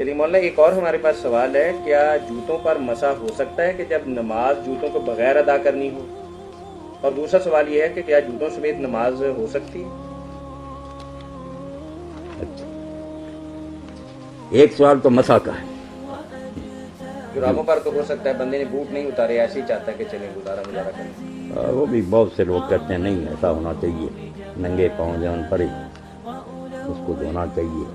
چلیے مولانا ایک اور ہمارے پاس سوال ہے، کیا جوتوں پر مسح ہو سکتا ہے کہ جب نماز جوتوں کو بغیر ادا کرنی ہو؟ اور دوسرا سوال یہ ہے کہ کیا جوتوں سمیت نماز ہو سکتی ہے؟ اچھا، ایک سوال تو مسا کا ہے، جرابوں پر تو ہو سکتا ہے، بندے نے بوٹ نہیں اتارے ایسے ہی چاہتا ہے کہ چلیں گزارا کریں۔ وہ بھی بہت سے لوگ کہتے ہیں نہیں ایسا ہونا چاہیے، ننگے پاؤں جان پر ہی اس کو دھونا چاہیے،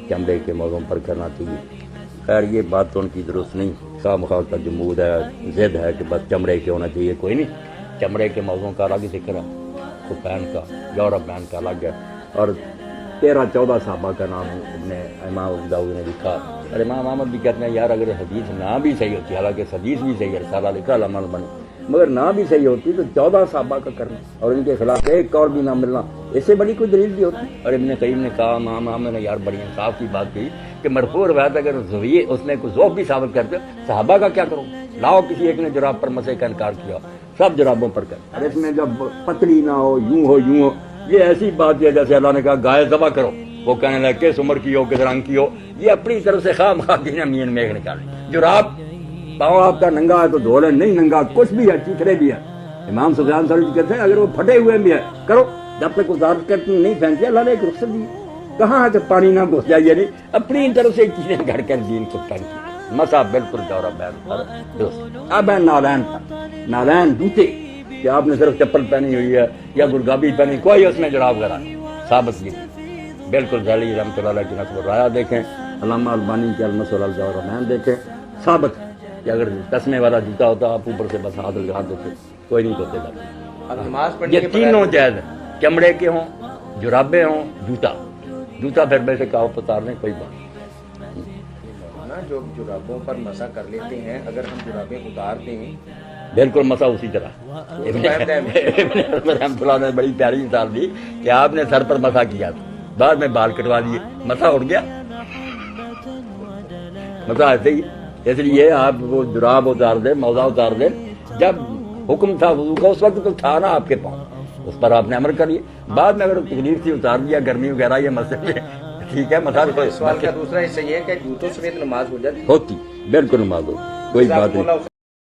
چمڑے کے موضوع پر کرنا چاہیے۔ خیر یہ بات تو ان کی درست نہیں، خواہ مخواہ کا جمود ہے، ضد ہے کہ بس چمڑے کے ہونا چاہیے، کوئی نہیں، چمڑے کے موضوع کا الگ ذکر ہے، خفین کا یورپ بین کا الگ ہے، اور 13-14 صحابہ کا نام ابن امام ابو داؤد نے لکھا، اور امام احمد بھی کہتے ہیں یار اگر حدیث نہ بھی صحیح ہوتی، حالانکہ حدیث بھی صحیح ہے، رسالہ لکھا العمل بنے، مگر نہ بھی صحیح ہوتی تو 14 صحابہ کا کرنا اور ان کے خلاف ایک اور بھی نہ ملنا، اس سے بڑی کوئی دلیل بھی ہوتی۔ اور ابن قیم نے کہا، امام احمد نے یار بڑی انصاف کی بات کہی کہ مرفوع روایت اگر اس نے کوئی ذوق بھی ثابت کرتے صحابہ کا کیا کرو، لاؤ کسی ایک نے جراب پر مسح کا انکار کیا، سب جرابوں پر کر، اور اس میں جب پتلی نہ ہو، یوں ہو، یہ ایسی بات ہے جیسے اللہ نے کہا گائے ذبح کرو، وہ کہنے لگے کس عمر کی ہو کس رنگ کی ہو، یہ اپنی طرف سے خواہ مخواہ کی امین میغ نکالے۔ جراب پاؤں آپ کا ننگا ہے تو دھو لیں، نہیں ننگا کچھ بھی ہے، چیتھڑے بھی ہے، امام سفیان ثوری کہتے ہیں اگر وہ پھٹے ہوئے بھی ہے کرو، جب تک ازار کرتی نہیں پھینکتے، اللہ نے ایک رخصت دی، کہاں ہے کہ پانی نہ گھس جائے، نہیں اپنی طرف سے چیزیں گھڑ کر دین کو پھینکی، مسا بالکل دورہ بین پر درست۔ اب ہے نالین پر، نالین جوتے کہ آپ نے صرف چپل پہنی ہوئی ہے یا گلگابی پہنی، کوئی اس میں جراب کرا ثابت کی بالکل ذیلی رحمۃ اللہ علیہ کی نصب الرایا دیکھیں، علامہ البانی کے المسول الجورمین دیکھیں، ثابت کہ اگر تسمے والا جوتا ہوتا آپ اوپر سے بس ہاتھ لگا دیتے، کوئی نہیں دھوتے جاتے۔ نماز پڑھنے یہ کے تینوں جائز ہیں، چمڑے کے ہوں، جرابے ہوں، جوتا پھر بیسے کہا اتار دیں، کوئی بات نا جو جرابوں پر مسح کر لیتے ہیں، اگر ہم جرابیں اتار دیں بالکل مسا اسی طرح۔ ابن رحمۃ اللہ نے بڑی پیاری مثال دی کہ آپ نے سر پر مسا کیا تھا، بعد میں بال کٹوا دیے، مسا اڑ گیا، مسا ایسے ہی، اس لیے آپ وہ جراب اتار دیں، موزہ اتار دیں، جب حکم تھا وضو کا اس وقت تو تھا نا آپ کے پاؤں، اس پر آپ نے عمل کر لیا، بعد میں اگر تکلیف سے اتار دیا، گرمی وغیرہ یہ مسئلے ٹھیک ہے، مسا سوال کا دوسرا حصہ یہ ہے کہ جوتوں سمیت نماز ہو جاتی ہوتی، بالکل نماز ہوتی، کوئی بات نہیں۔